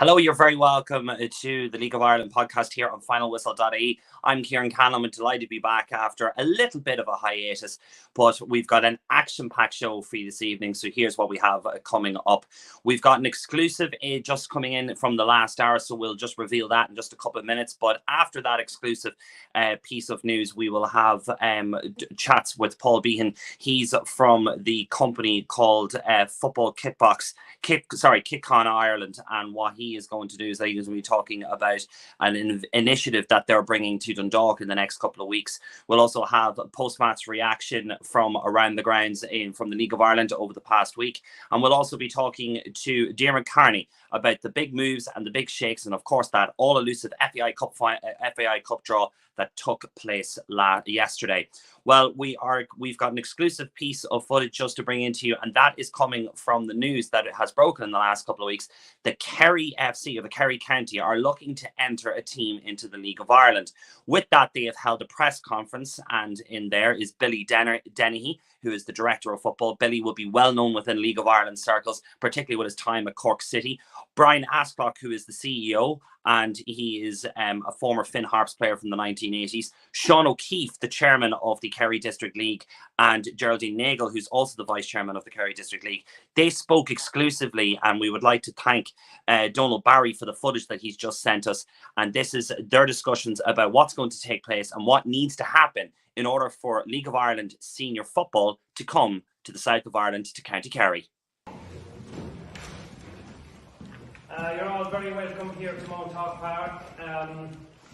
Hello, you're very welcome to the League of Ireland podcast here on finalwhistle.ie. I'm Ciaran Callan. I'm delighted to be back after a little bit of a hiatus, but we've got an action-packed show for you this evening. So here's what we have coming up. We've got an exclusive just coming in from the last hour, so we'll just reveal that in just a couple of minutes. But after that exclusive piece of news, we will have chats with Paul Behan. He's from the company called Footballkitbox Kit Con Ireland, and what he is going to do is that he's going to be talking about an initiative that they're bringing to Dundalk in the next couple of weeks. We'll also have post-match reaction from around the grounds from the League of Ireland over the past week, and we'll also be talking to Diarmuid Kearney about the big moves and the big shakes, and of course that all-elusive FAI Cup draw that took place yesterday. Well, we've got an exclusive piece of footage just to bring into you, and that is coming from the news that it has broken in the last couple of weeks. The Kerry FC, or the Kerry County, are looking to enter a team into the League of Ireland. With that, they have held a press conference, and in there is Billy Dennehy, who is the director of football. Billy will be well known within League of Ireland circles, particularly with his time at Cork City. Brian Ascock, who is the CEO, and he is a former Finn Harps player from the 1980s. Sean O'Keefe, the chairman of the Kerry District League, and Geraldine Nagel, who's also the vice chairman of the Kerry District League. They spoke exclusively, and we would like to thank Donald Barry for the footage that he's just sent us. And this is their discussions about what's going to take place and what needs to happen in order for League of Ireland senior football to come to the south of Ireland, to County Kerry. You're all very welcome here to Mount Hawk Park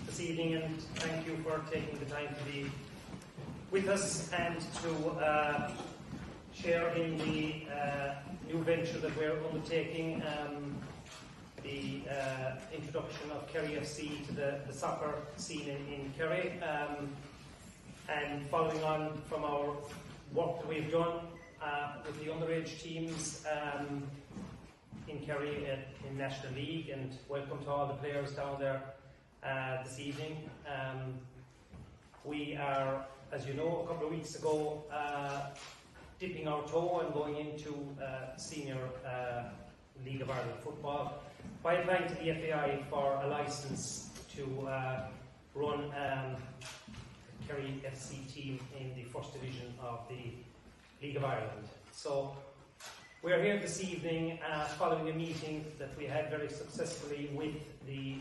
this evening, and thank you for taking the time to be with us and to share in the new venture that we're undertaking, the introduction of Kerry FC to the soccer scene in Kerry, and following on from our work that we've done with the underage teams in Kerry in National League, and welcome to all the players down there this evening. We are, as you know, a couple of weeks ago dipping our toe and going into senior League of Ireland football by applying to the FAI for a licence to run a Kerry FC team in the first division of the League of Ireland. So we're here this evening following a meeting that we had very successfully with the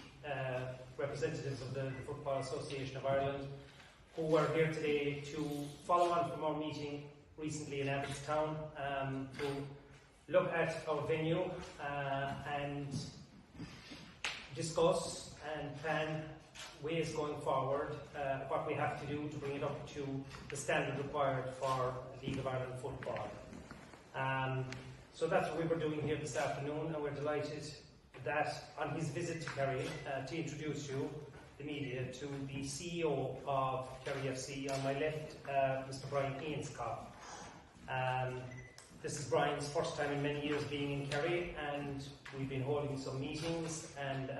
representatives of the Football Association of Ireland, who are here today to follow on from our meeting recently in Abbottstown, to look at our venue and discuss and plan ways going forward, what we have to do to bring it up to the standard required for League of Ireland football. So that's what we were doing here this afternoon, and we're delighted that on his visit to Kerry to introduce you, the media, to the CEO of Kerry FC. On my left, Mr. Brian Cobh. This is Brian's first time in many years being in Kerry, and we've been holding some meetings, and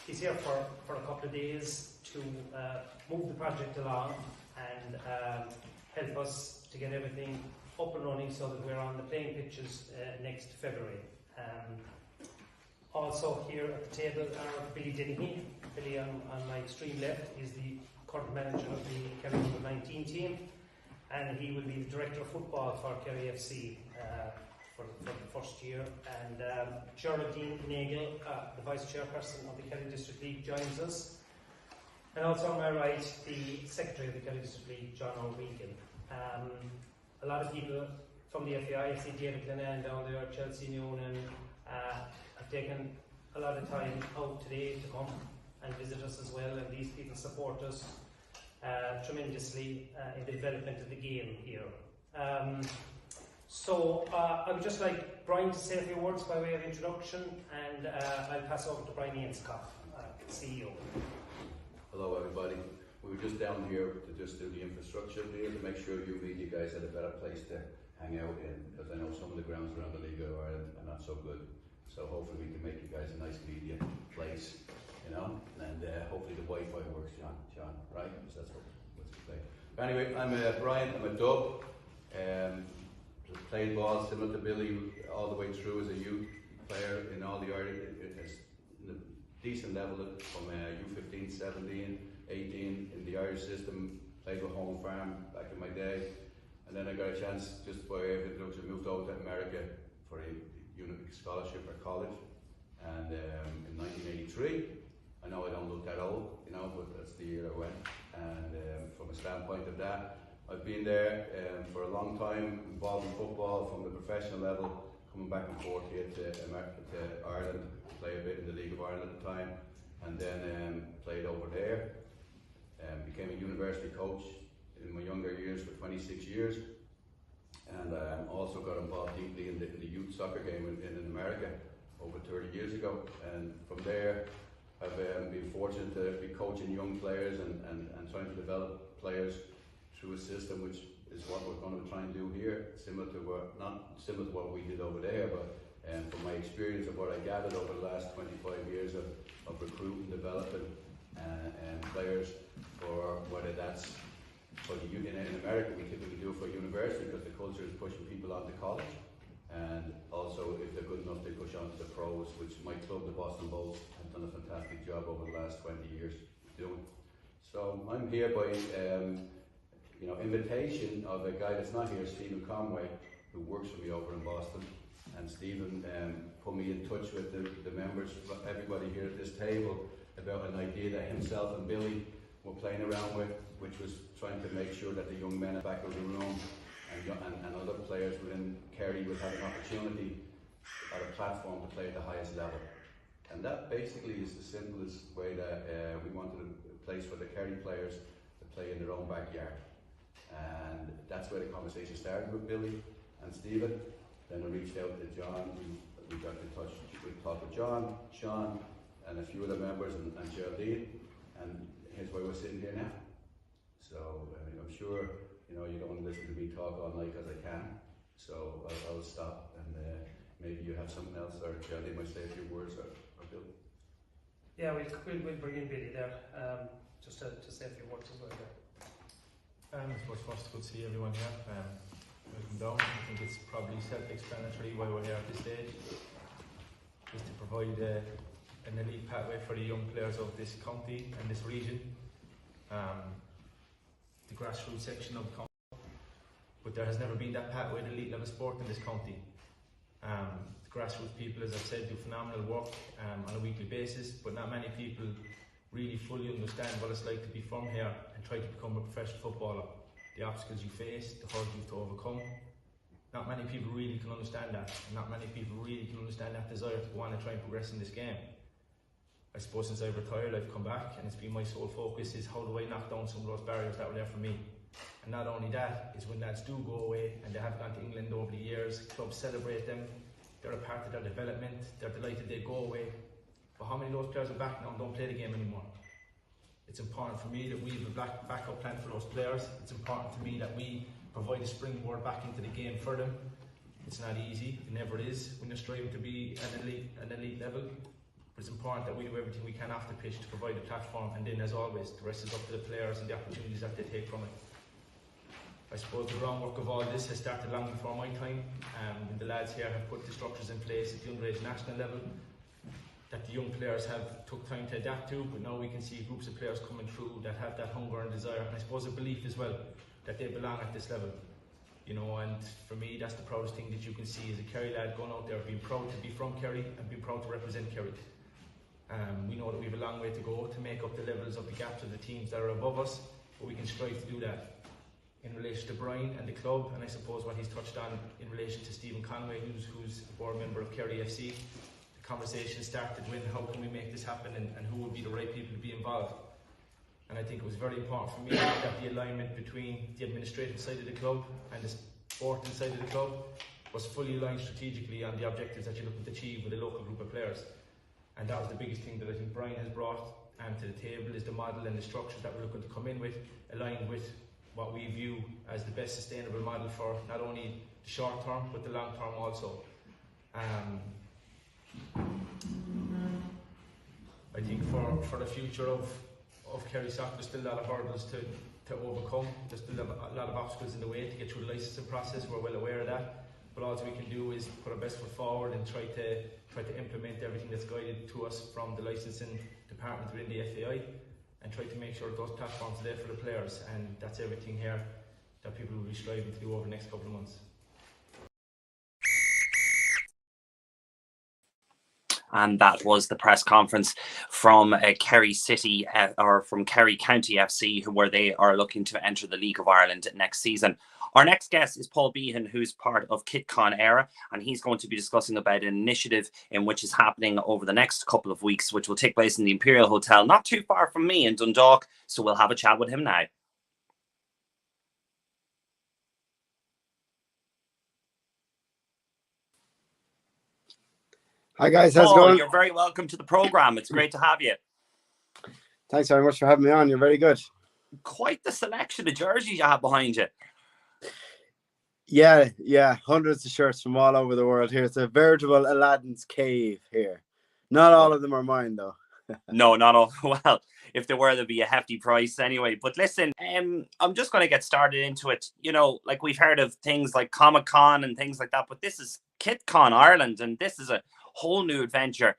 he's here for a couple of days to move the project along and help us to get everything up and running so that we're on the playing pitches next February. Also here at the table are Billy Dennehy. Billy on my extreme left is the current manager of the Kerry Under-19 team, and he will be the director of football for Kerry FC for the first year. And Geraldine Nagel, the vice chairperson of the Kerry District League, joins us. And also on my right, the secretary of the Kerry District League, John O'Regan. A lot of people from the FAI, I see David Lennon down there, Chelsea Noonan, have taken a lot of time out today to come and visit us as well, and these people support us tremendously in the development of the game here. So I would just like Brian to say a few words by way of introduction, and I'll pass over to Brian Cobh, CEO. Hello everybody. We were just down here to just do the infrastructure deal to make sure you media guys had a better place to hang out in, because I know some of the grounds around the League of Ireland are not so good. So hopefully we can make you guys a nice media place, you know, and hopefully the Wi-Fi works, John, right? Because that's what's played. Anyway, I'm Brian, I'm a dub. Played ball similar to Billy all the way through as a youth player in all the Irish, in a decent level from U15, 17, 18 in the Irish system, played with Home Farm back in my day. And then I got a chance, just by introduction, moved over to America for a scholarship at college. And in 1983, I know I don't look that old, you know, but that's the year I went. And from a standpoint of that, I've been there for a long time, involved in football from the professional level, coming back and forth here to Ireland, played a bit in the League of Ireland at the time, and then played over there. Became a university coach in my younger years for 26 years, and also got involved deeply in the youth soccer game in America over 30 years ago. And from there, I've been fortunate to be coaching young players and trying to develop players through a system which is what we're going to try and do here, not similar to what we did over there, but from my experience of what I gathered over the last 25 years of recruiting, developing players, for whether that's for the in America, we typically do it for university because the culture is pushing people on to college, and also if they're good enough, they push on to the pros, which my club, the Boston Bolts, have done a fantastic job over the last 20 years doing. So I'm here by invitation of a guy that's not here, Stephen Conway, who works for me over in Boston. And Stephen put me in touch with the members, everybody here at this table, about an idea that himself and Billy were playing around with, which was trying to make sure that the young men at the back of the room and other players within Kerry would have an opportunity at a platform to play at the highest level. And that basically is the simplest way that we wanted a place for the Kerry players to play in their own backyard. And that's where the conversation started with Billy and Stephen. Then I reached out to John, we got in touch, we talked with John, Sean, and a few other members, and Geraldine, and here's why we're sitting here now. So I'm sure you don't want to listen to me talk all night because I can, so I'll stop, and maybe you have something else, or Geraldine might say a few words, or Bill. Yeah, we'll bring in Billy there, just to say a few words as well there. I suppose first good to see everyone here. Welcome down. I think it's probably self-explanatory why we're here at this stage, is to provide an elite pathway for the young players of this county and this region, the grassroots section of the county. But there has never been that pathway to elite level sport in this county. The grassroots people, as I've said, do phenomenal work on a weekly basis, but not many people really fully understand what it's like to be from here and try to become a professional footballer. The obstacles you face, the hurdles you have to overcome. Not many people really can understand that, and not many people really can understand that desire to go on and try and progress in this game. I suppose since I've retired, I've come back, and it's been my sole focus is how do I knock down some of those barriers that were there for me. And not only that, is when lads do go away, and they have gone to England over the years, clubs celebrate them, they're a part of their development, they're delighted they go away. But how many of those players are back now and don't play the game anymore? It's important for me that we have a backup plan for those players. It's important to me that we provide a springboard back into the game for them. It's not easy, it never is when you're striving to be an elite level. But it's important that we do everything we can off the pitch to provide a platform, and then as always, the rest is up to the players and the opportunities that they take from it. I suppose the groundwork of all this has started long before my time. The lads here have put the structures in place at the underage national level that the young players have took time to adapt to, but now we can see groups of players coming through that have that hunger and desire, and I suppose a belief as well that they belong at this level. And for me, that's the proudest thing that you can see as a Kerry lad going out there, being proud to be from Kerry and being proud to represent Kerry. We know that we have a long way to go to make up the levels of the gaps of the teams that are above us, but we can strive to do that. In relation to Brian and the club, and I suppose what he's touched on in relation to Stephen Conway, who's a board member of Kerry FC, conversation started with how can we make this happen and who would be the right people to be involved. And I think it was very important for me that the alignment between the administrative side of the club and the sporting side of the club was fully aligned strategically on the objectives that you're looking to achieve with a local group of players. And that was the biggest thing that I think Brian has brought to the table, is the model and the structures that we're looking to come in with, aligned with what we view as the best sustainable model for not only the short term but the long term also. I think for the future of Kerry soccer, there's still a lot of hurdles to overcome. There's still a lot of obstacles in the way to get through the licensing process. We're well aware of that. but all we can do is put our best foot forward and try to implement everything that's guided to us from the licensing department within the FAI, and try to make sure that those platforms are there for the players, and that's everything here that people will be striving to do over the next couple of months. And that was the press conference from Kerry City, or from Kerry County FC, where they are looking to enter the League of Ireland next season. Our next guest is Paul Behan, who's part of Kit Con Éire, and he's going to be discussing about an initiative in which is happening over the next couple of weeks, which will take place in the Imperial Hotel, not too far from me in Dundalk. So we'll have a chat with him now. Hi guys, how's it Paul, going? you're very welcome to the programme. It's great to have you. Thanks very much for having me on. You're very good. Quite the selection of jerseys you have behind you. Yeah, hundreds of shirts from all over the world here. It's a veritable Aladdin's cave here. Not all of them are mine though. No, not all. Well, if there were, there'd be a hefty price anyway. But listen, I'm just going to get started into it. You know, like we've heard of things like Comic-Con and things like that, but this is Kit Con Ireland, and this is a whole new adventure.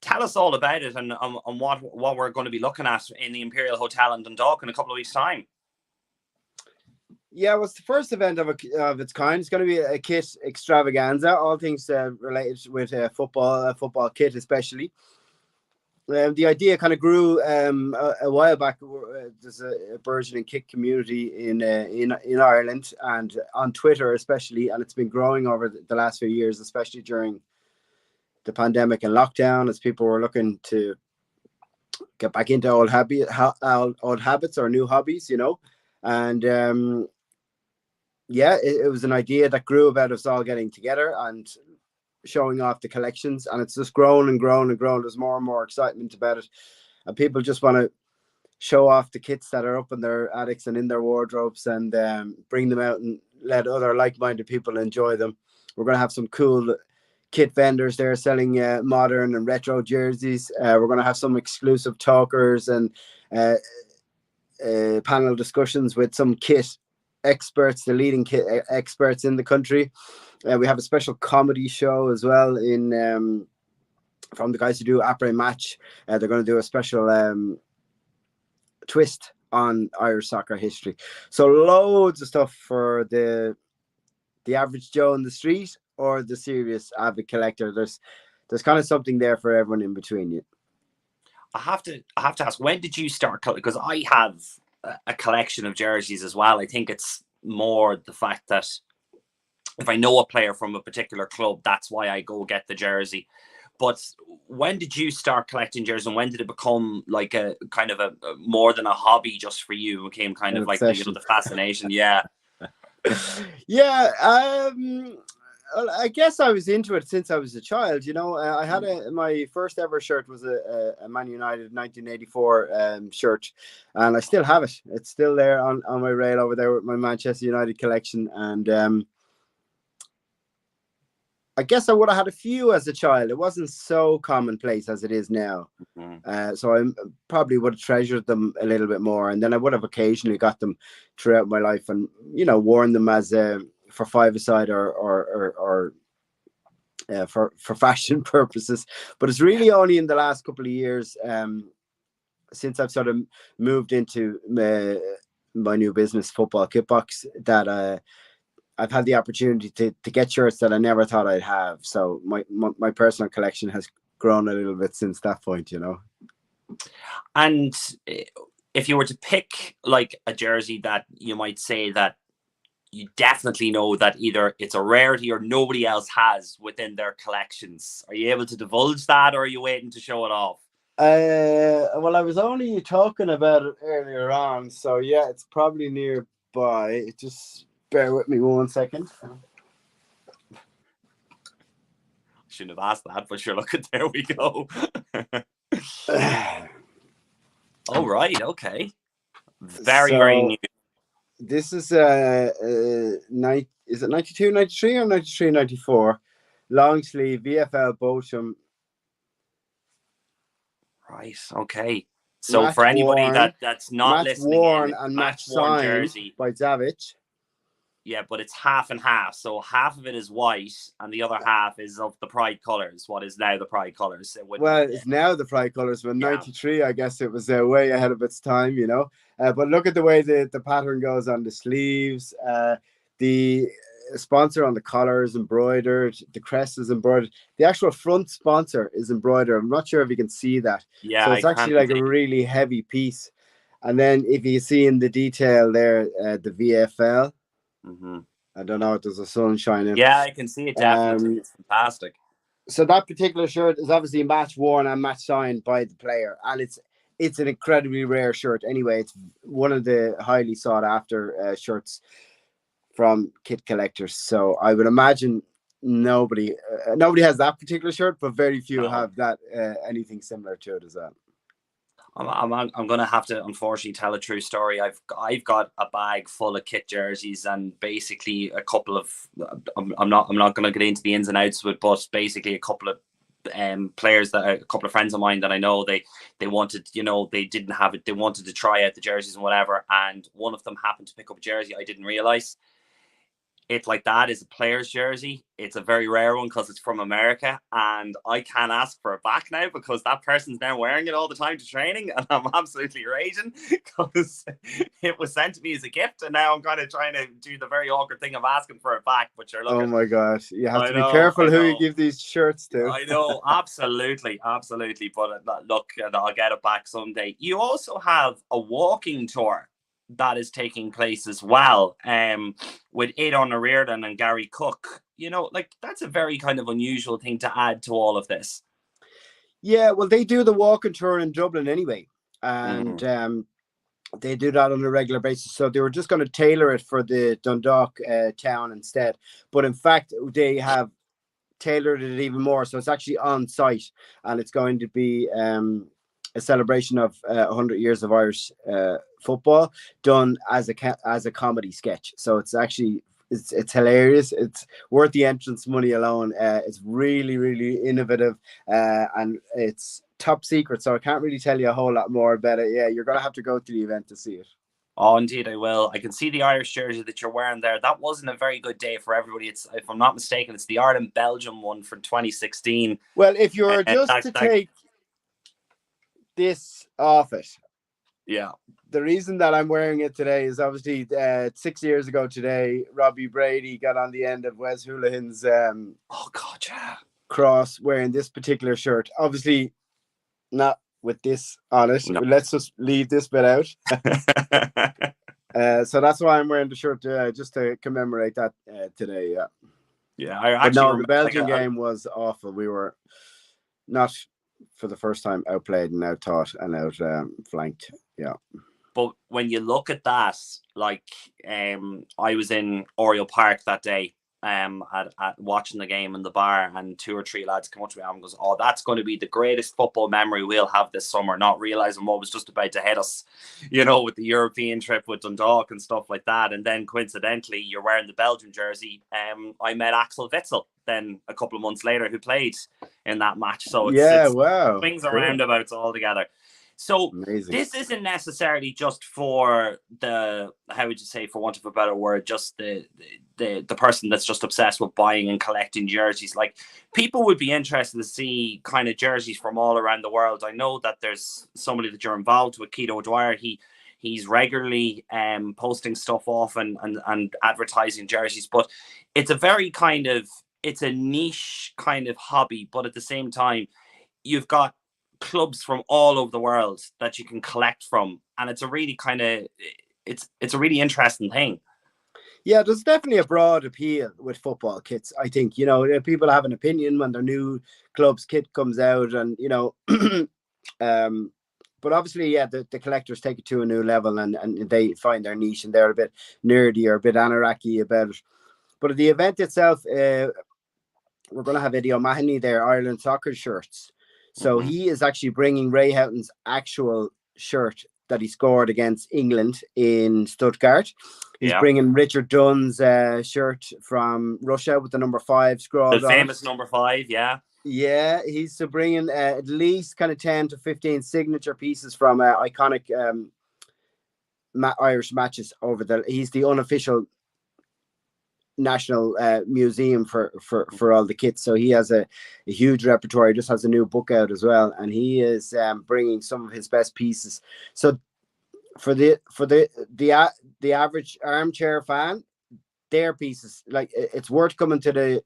Tell us all about it and what we're going to be looking at in the Imperial Hotel in Dundalk in a couple of weeks' time. Yeah, well, it's the first event of its kind. It's going to be a kit extravaganza, all things related with football, football kit especially. The idea kind of grew a while back. There's a burgeoning kit community in Ireland and on Twitter especially, and it's been growing over the last few years, especially during the pandemic and lockdown, as people were looking to get back into old habits or new hobbies, you know. And it was an idea that grew about us all getting together and showing off the collections, and it's just grown and grown and grown. There's more and more excitement about it, and people just want to show off the kits that are up in their attics and in their wardrobes, and bring them out and let other like-minded people enjoy them. We're going to have some cool kit vendors there selling modern and retro jerseys. We're going to have some exclusive talkers and panel discussions with some kit experts, the leading kit experts in the country. We have a special comedy show as well in from the guys who do Après Match. They're going to do a special twist on Irish soccer history. So loads of stuff for the average Joe in the street or the serious avid collector. There's kind of something there for everyone in between you. I have to ask, when did you start collecting? Because I have a collection of jerseys as well. I think it's more the fact that if I know a player from a particular club, that's why I go get the jersey. But when did you start collecting jerseys, and when did it become like a kind of a more than a hobby just for you? It became kind of like the fascination. Yeah. Yeah. I guess I was into it since I was a child. You know, I had my first ever shirt was a Man United 1984 shirt, and I still have it. It's still there on my rail over there with my Manchester United collection. And I guess I would have had a few as a child. It wasn't so commonplace as it is now. Mm-hmm. So I probably would have treasured them a little bit more. And then I would have occasionally got them throughout my life and, you know, worn them as for five-a-side or for fashion purposes. But it's really only in the last couple of years since I've sort of moved into my new business, Footballkitbox, that I've had the opportunity to get shirts that I never thought I'd have. So my personal collection has grown a little bit since that point, you know. And if you were to pick like a jersey that you might say that you definitely know that either it's a rarity or nobody else has within their collections, are you able to divulge that, or are you waiting to show it off? Well, I was only talking about it earlier on, so yeah, it's probably nearby. Just bear with me 1 second. Shouldn't have asked that, but sure, look, there we go. Oh, right, okay. Very new. This is is it 92, 93 or 93, 94? Long sleeve VFL Bochum. Right, okay. So match for anybody worn, that's not match listening, worn and match worn signed jersey by Davic. Yeah, but it's half and half. So half of it is white, and the other half is of the Pride colours. What is now the Pride colours? Well, it's now the Pride colours. When '93, I guess it was way ahead of its time, you know. But look at the way the pattern goes on the sleeves. The sponsor on the collar is embroidered. The crest is embroidered. The actual front sponsor is embroidered. I'm not sure if you can see that. Yeah, so it's actually like a really heavy piece. And then if you see in the detail there, the VFL. I don't know if there's a sun shining. Yeah, I can see it definitely. It's fantastic. So that particular shirt is obviously match worn and match signed by the player, and it's an incredibly rare shirt. Anyway, it's one of the highly sought after shirts from kit collectors. So I would imagine nobody has that particular shirt, but very few have that anything similar to it as well. I'm going to have to unfortunately tell a true story. I've got a bag full of kit jerseys, and basically a couple of I'm not going to get into the ins and outs of it, but basically a couple of players that a couple of friends of mine that I know, they wanted, you know, they didn't have it, they wanted to try out the jerseys and whatever, and one of them happened to pick up a jersey. I didn't realize it like that is a player's jersey. It's a very rare one because it's from America, and I can't ask for it back now because that person's now wearing it all the time to training, and I'm absolutely raging because it was sent to me as a gift, and now I'm kind of trying to do the very awkward thing of asking for it back. But you're looking, oh my gosh, you have to be careful who you give these shirts to. I know, absolutely. But look, I'll get it back someday. You also have a walking tour that is taking place as well, with Aidan O'Riordan and Gary Cook. You know, like that's a very kind of unusual thing to add to all of this. Yeah, well, they do the walking tour in Dublin anyway, and they do that on a regular basis. So they were just going to tailor it for the Dundalk town instead, but in fact they have tailored it even more. So it's actually on site, and it's going to be a celebration of 100 years of Irish football done as a comedy sketch. So it's actually it's hilarious. It's worth the entrance money alone. It's really, really innovative, and it's top secret. So I can't really tell you a whole lot more about it. Yeah, you're gonna have to go to the event to see it. Oh, indeed, I will. I can see the Irish jersey that you're wearing there. That wasn't a very good day for everybody. It's, if I'm not mistaken, it's the Ireland-Belgium one from 2016. Well, if you were just to take this off it, yeah. The reason that I'm wearing it today is obviously 6 years ago today, Robbie Brady got on the end of Wes Houlihan's cross wearing this particular shirt. Obviously, not with this on it. No. Let's just leave this bit out. So that's why I'm wearing the shirt just to commemorate that today. Yeah. Yeah. I actually but no, the Belgian game was awful. We were not for the first time outplayed and out-taught and out-flanked. Yeah. But when you look at that, like, I was in Oriel Park that day, at watching the game in the bar, and 2 or 3 lads come up to me and goes, "Oh, that's going to be the greatest football memory we'll have this summer," not realizing what was just about to hit us, you know, with the European trip with Dundalk and stuff like that. And then coincidentally, you're wearing the Belgian jersey. I met Axel Witsel then a couple of months later, who played in that match. So it's wow, swings and roundabouts all together. So amazing. This isn't necessarily just for the, how would you say, for want of a better word, just the person that's just obsessed with buying and collecting jerseys. Like, people would be interested to see kind of jerseys from all around the world. I know that there's somebody that you're involved with, Keith O'Dwyer. He's regularly posting stuff off and advertising jerseys, but it's a very kind of, it's a niche kind of hobby, but at the same time, you've got clubs from all over the world that you can collect from, and it's a really kind of it's a really interesting thing. Yeah, there's definitely a broad appeal with football kits. I think, you know, people have an opinion when their new club's kit comes out, and you know, but obviously, yeah, the collectors take it to a new level, and they find their niche, and they're a bit nerdy or a bit anarchy about it. But at the event itself, we're going to have Eddie O'Mahony there, Ireland soccer shirts. So he is actually bringing Ray Houghton's actual shirt that he scored against England in Stuttgart. He's bringing Richard Dunn's shirt from Russia with the number 5 scrawled on. The famous number 5, yeah. Yeah, he's bringing at least kind of 10 to 15 signature pieces from iconic Irish matches over there. He's the unofficial national museum for all the kits. So he has a huge repertoire. He just has a new book out as well, and he is bringing some of his best pieces. So for the average armchair fan, their pieces, like, it's worth coming to the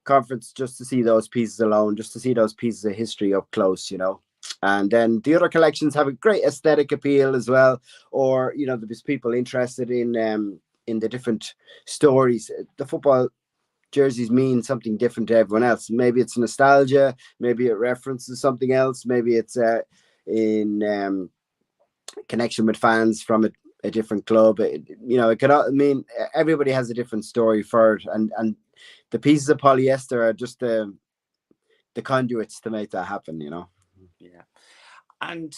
conference just to see those pieces alone, just to see those pieces of history up close, you know. And then the other collections have a great aesthetic appeal as well, or, you know, there's people interested in the different stories. The football jerseys mean something different to everyone else. Maybe it's nostalgia, maybe it references something else, maybe it's in connection with fans from a different club. You know, it could, I mean, everybody has a different story for it, and the pieces of polyester are just the conduits to make that happen, you know. Yeah. And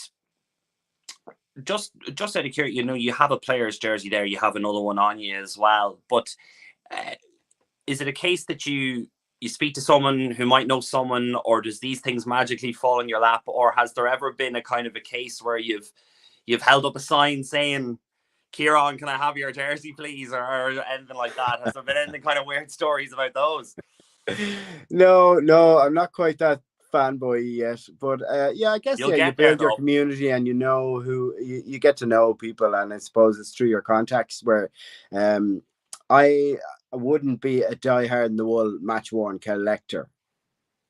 just out of curiosity, you know, you have a player's jersey there, you have another one on you as well, but is it a case that you speak to someone who might know someone, or does these things magically fall in your lap, or has there ever been a kind of a case where you've held up a sign saying, Ciaran, can I have your jersey, please, or anything like that? Has there been any kind of weird stories about those? No, I'm not quite that fanboy yet, but yeah, I guess you build your community, and you know who you get to know people, and I suppose it's through your contacts. Where I wouldn't be a diehard in the wool match worn collector.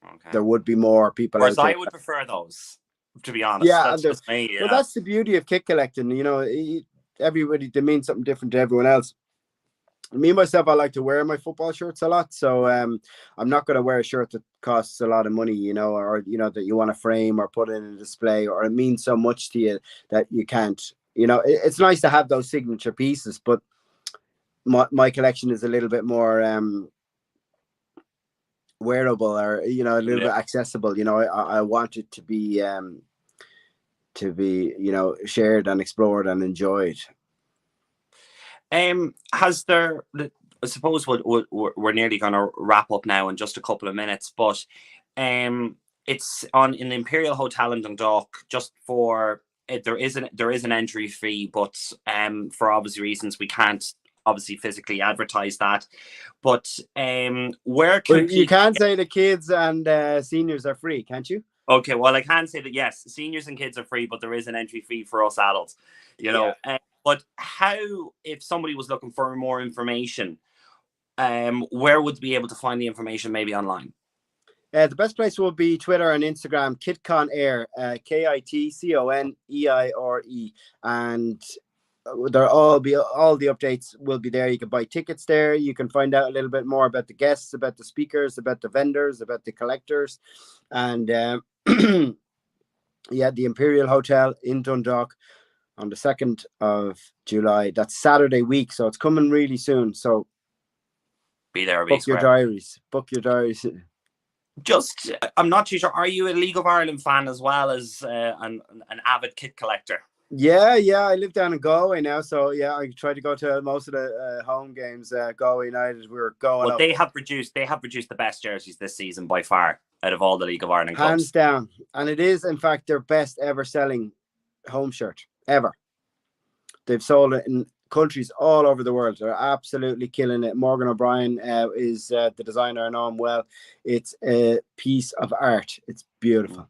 Okay. There would be more people. Whereas I would prefer those, to be honest. Yeah, that's just me. Yeah. Well, that's the beauty of kit collecting. You know, everybody, they mean something different to everyone else. Me myself, I like to wear my football shirts a lot, so I'm not going to wear a shirt that costs a lot of money, you know, or, you know, that you want to frame or put in a display, or it means so much to you that you can't, you know. It's nice to have those signature pieces, but my collection is a little bit more wearable, or, you know, a little bit accessible. You know, I want it to be, you know, shared and explored and enjoyed. Has there, I suppose we're nearly going to wrap up now in just a couple of minutes, but it's in the Imperial Hotel in Dundalk, just for it. There is an entry fee, but for obvious reasons we can't obviously physically advertise that. But where can you can't say the kids and seniors are free, can't you? Okay, well, I can say that yes, seniors and kids are free, but there is an entry fee for us adults, you know. Yeah. But how, if somebody was looking for more information, where would they be able to find the information, maybe online? The best place will be Twitter and Instagram, Kit Con Éire, KITCONEIRE, and all the updates will be there. You can buy tickets there. You can find out a little bit more about the guests, about the speakers, about the vendors, about the collectors, and yeah, the Imperial Hotel in Dundalk on the 2nd of July. That's Saturday week, so it's coming really soon. So be there. Book your diaries. Just, I'm not too sure. Are you a League of Ireland fan as well as an avid kit collector? Yeah. I live down in Galway now, so yeah, I try to go to most of the home games. Galway United, we're going. Well, they have produced the best jerseys this season by far out of all the League of Ireland clubs. Hands down, and it is in fact their best ever selling home shirt ever. They've sold it in countries all over the world. They're absolutely killing it. Morgan O'Brien is the designer. I know him well. It's a piece of art. It's beautiful.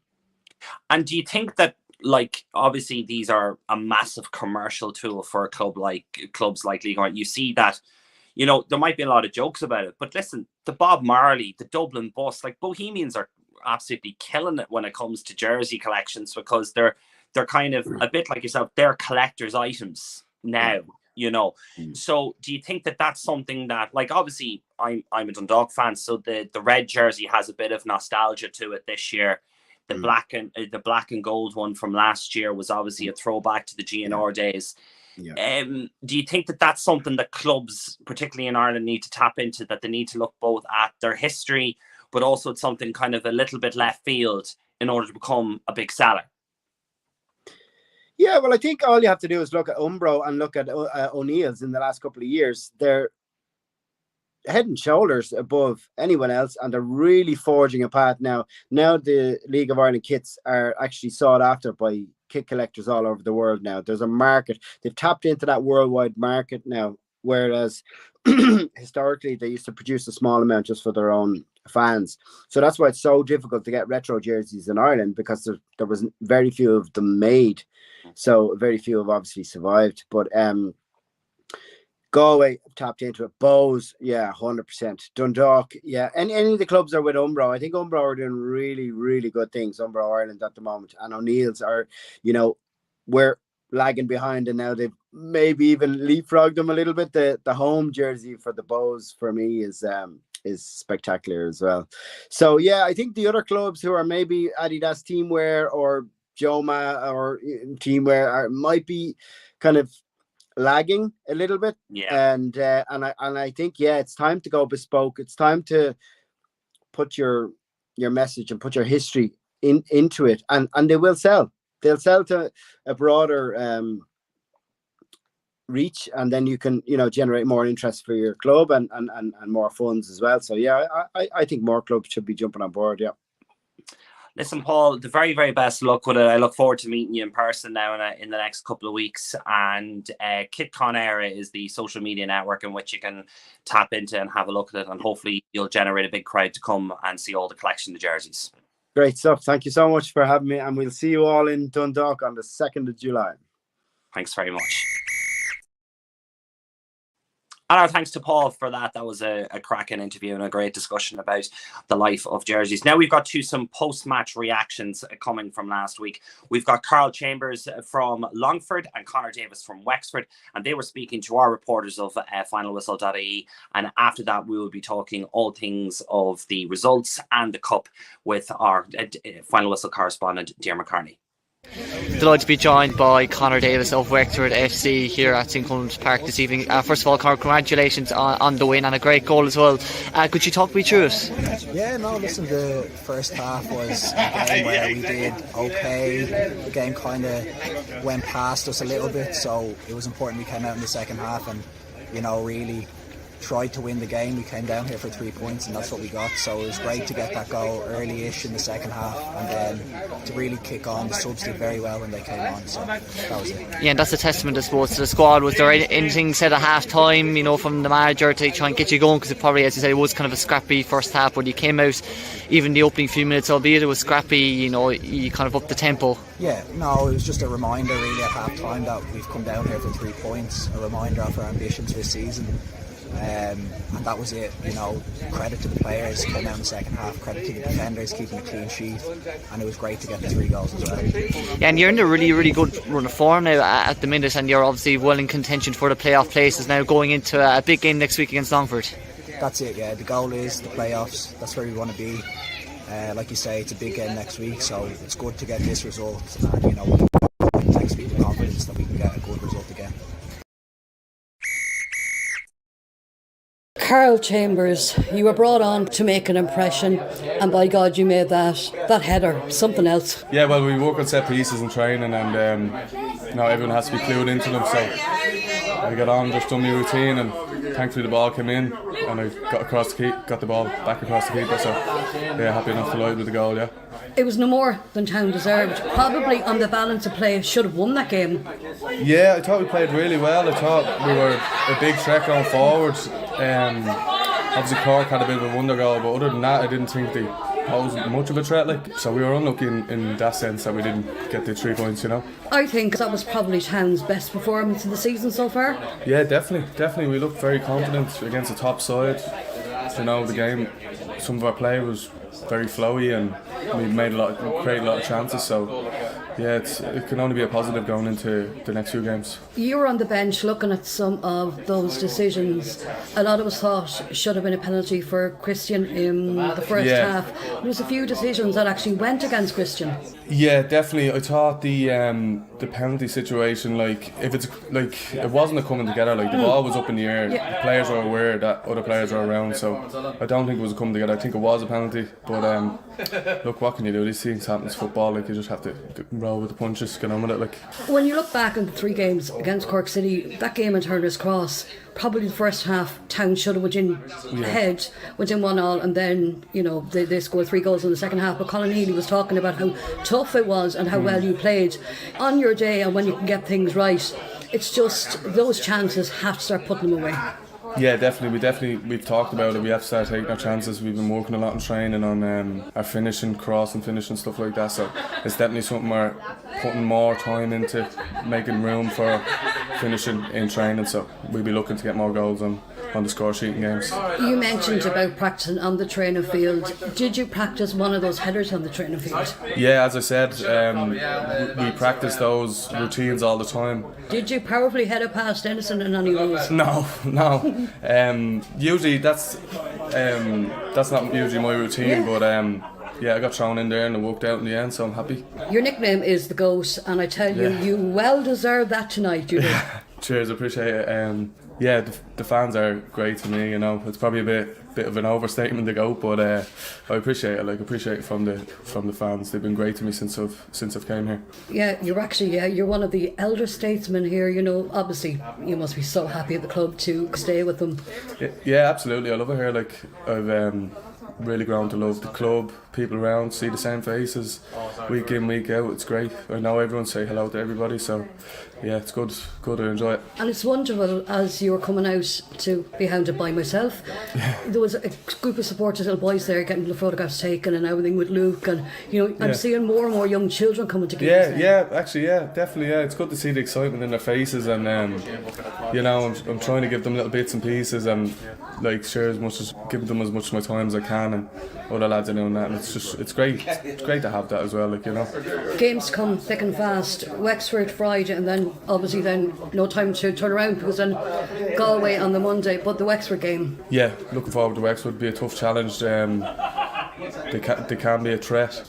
And do you think that, like, obviously these are a massive commercial tool for clubs like League of Ireland? You see that, you know, there might be a lot of jokes about it, but listen, the Bob Marley, the Dublin Bus, like, Bohemians are absolutely killing it when it comes to jersey collections, because they're kind of a bit like yourself. They're collector's items now, you know. So do you think that that's something that, like, obviously I'm a Dundalk fan, so the red jersey has a bit of nostalgia to it this year. The black and gold one from last year was obviously a throwback to the GNR days. Yeah. Do you think that that's something that clubs, particularly in Ireland, need to tap into, that they need to look both at their history, but also it's something kind of a little bit left field in order to become a big seller? Yeah, well, I think all you have to do is look at Umbro and look at O'Neill's in the last couple of years. They're head and shoulders above anyone else, and they're really forging a path now. Now the League of Ireland kits are actually sought after by kit collectors all over the world now. There's a market. They've tapped into that worldwide market now, whereas historically they used to produce a small amount just for their own fans. So that's why it's so difficult to get retro jerseys in Ireland, because there was very few of them made. So very few have obviously survived. But Galway tapped into it. Bows, yeah, 100%. Dundalk, yeah. Any of the clubs are with Umbro. I think Umbro are doing really, really good things. Umbro Ireland at the moment, and O'Neill's are, we're lagging behind, and now they've maybe even leapfrogged them a little bit. The home jersey for the Bows for me is spectacular as well. So yeah, I think the other clubs who are maybe Adidas teamwear or Joma or teamwear might be kind of lagging a little bit. Yeah. And I think, yeah, it's time to go bespoke. It's time to put your message and put your history into it, and they will sell. They'll sell to a broader reach, and then you can generate more interest for your club and more funds as well. So yeah, I think more clubs should be jumping on board. Yeah. Listen, Paul, the very, very best luck with it. I look forward to meeting you in person now in the next couple of weeks. And Kit Con Éire is the social media network in which you can tap into and have a look at it. And hopefully you'll generate a big crowd to come and see all the collection of jerseys. Great stuff. Thank you so much for having me. And we'll see you all in Dundalk on the 2nd of July. Thanks very much. And our thanks to Paul for that. That was a cracking interview and a great discussion about the life of jerseys. Now we've got to some post-match reactions coming from last week. We've got Karl Chambers from Longford and Conor Davis from Wexford, and they were speaking to our reporters of finalwhistle.ie. And after that, we will be talking all things of the results and the cup with our Final Whistle correspondent, Diarmuid Kearney. Delighted to be joined by Conor Davis of Wexford FC here at St Colum's Park this evening. First of all, Conor, congratulations on the win and a great goal as well. Could you talk me through it? Yeah, no, listen, the first half was a game where we did okay. The game kind of went past us a little bit, so it was important we came out in the second half and, really tried to win the game. We came down here for 3 points and that's what we got, so it was great to get that goal early-ish in the second half and then to really kick on. The subs did very well when they came on, so that was it. Yeah, and that's a testament, I suppose, to the squad. Was there anything said at half time, from the manager to try and get you going? Because it probably, as you said, it was kind of a scrappy first half. When you came out, even the opening few minutes, albeit it was scrappy, you kind of upped the tempo. Yeah, no, it was just a reminder really at half time that we've come down here for 3 points, a reminder of our ambitions this season. And that was it, credit to the players, came out in the second half, credit to the defenders keeping a clean sheet, and it was great to get the 3 goals as well. Yeah, and you're in a really, really good run of form now at the minute, and you're obviously well in contention for the playoff places now, going into a big game next week against Longford. That's it, yeah, the goal is the playoffs, that's where we want to be. Like you say, it's a big game next week, so it's good to get this result, and we can next week with confidence that we can get a good result again. Karl Chambers, you were brought on to make an impression, and by God you made that header something else. Yeah, well, we work on set pieces and training, and everyone has to be clued into them, so I got on, just done my routine, and thankfully the ball came in and I got the ball back across the keeper, so yeah, happy enough to delighted with the goal. Yeah, it was no more than Town deserved. Probably on the balance of play should have won that game. Yeah, I thought we played really well. I thought we were a big threat going forward. Obviously Cork had a bit of a wonder goal, but other than that I didn't think they posed much of a threat, so we were unlucky in that sense that we didn't get the 3 points. I think that was probably Town's best performance of the season so far. Yeah, definitely we looked very confident against the top side. The game, some of our play was very flowy and we created a lot of chances, so yeah, it can only be a positive going into the next few games. You were on the bench looking at some of those decisions. A lot of us thought should have been a penalty for Christian in the first half. There was a few decisions that actually went against Christian. Yeah, definitely. I thought the penalty situation, if it's it wasn't a coming together. The ball was up in the air. Yeah. The players were aware that other players were around, so I don't think it was a coming together. I think it was a penalty. But look, what can you do? These things happen. It's football. You just have to roll with the punches, get on with it. When you look back on the 3 games against Cork City, that game in Turner's Cross, probably the first half Town should have went in ahead, went in 1-1, and then they scored 3 goals in the second half. But Colin Healy was talking about how tough it was and how well you played. On your day and when you can get things right, It's just those chances have to start putting them away. Yeah, definitely. We've talked about it. We have to start taking our chances. We've been working a lot in training on our finishing, cross and finishing, stuff like that. So it's definitely something we're putting more time into, making room for finishing in training. So we'll be looking to get more goals on the score sheet in games. You mentioned about practicing on the training field. Did you practice one of those headers on the training field? Yeah, as I said, we practice those routines all the time. Did you powerfully head it past Henderson in any ways? No. Usually that's not usually my routine, but yeah, I got thrown in there and it worked out in the end, so I'm happy. Your nickname is the Goat, and I tell you, you well deserve that tonight. You do. Cheers, I appreciate it. Yeah, the fans are great to me. You know, it's probably a bit of an overstatement to go, but I appreciate it. Like, appreciate it from the fans. They've been great to me since I've came here. Yeah, you're one of the elder statesmen here. You know, obviously you must be so happy at the club to stay with them. Yeah, absolutely. I love it here. Like, I've really grown to love the club, people around, see the same faces week in, week out. It's great. I know everyone, say hello to everybody, so yeah, it's good to enjoy it. And it's wonderful, as you were coming out to be hounded by myself, there was a group of supporters, little boys there getting the photographs taken and everything with Luke, and you know, I'm seeing more and more young children coming to games. Definitely, it's good to see the excitement in their faces, and you know, I'm trying to give them little bits and pieces, and like give them as much of my time as I can, and other lads are doing that, and it's great to have that as well, like, you know. Games come thick and fast. Wexford Friday, and then obviously no time to turn around, because then Galway on the Monday. But the Wexford game, yeah, looking forward to Wexford. Be a tough challenge. They can be a threat,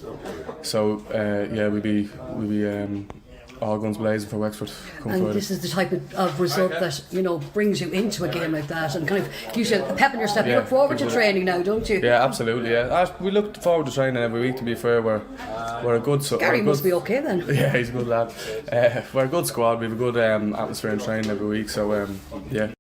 so we'll be all guns blazing for Wexford. And this is the type of result that, you know, brings you into a game like that and kind of gives you a pep in your step. You look forward to training now, don't you? Yeah, absolutely. Yeah, we look forward to training every week. To be fair, we're a good. Gary must be okay then. Yeah, he's a good lad. We're a good squad. We have a good atmosphere in training every week. So yeah.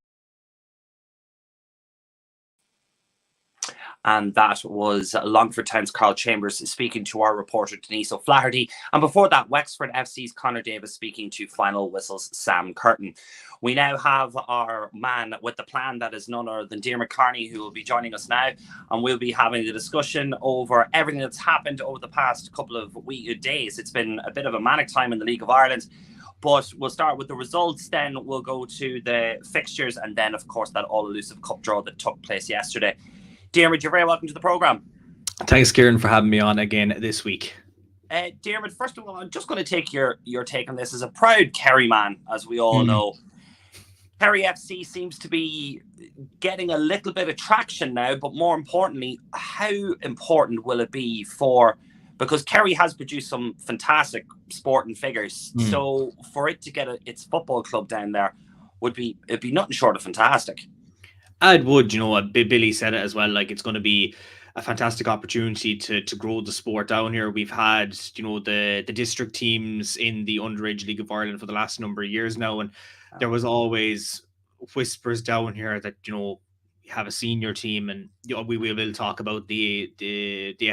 And that was Longford Town's Karl Chambers speaking to our reporter Denise O'Flaherty. And before that, Wexford FC's Conor Davis speaking to Final Whistle's Sam Curtin. We now have our man with the plan, that is none other than Diarmuid Kearney, who will be joining us now. And we'll be having a discussion over everything that's happened over the past couple of days. It's been a bit of a manic time in the League of Ireland. But we'll start with the results, then we'll go to the fixtures, and then, of course, that all-elusive cup draw that took place yesterday. Diarmuid, you're very welcome to the programme. Thanks, Ciaran, for having me on again this week. Diarmuid, first of all, I'm just going to take your take on this. As a proud Kerry man, as we all know, Kerry FC seems to be getting a little bit of traction now, but more importantly, how important will it be because Kerry has produced some fantastic sporting figures, so for it to get its football club down there it'd be nothing short of fantastic. It would, you know, Billy said it as well, like it's going to be a fantastic opportunity to grow the sport down here. We've had, you know, the district teams in the Underage League of Ireland for the last number of years now, and there was always whispers down here that, you know, we have a senior team, and you know, we will talk about the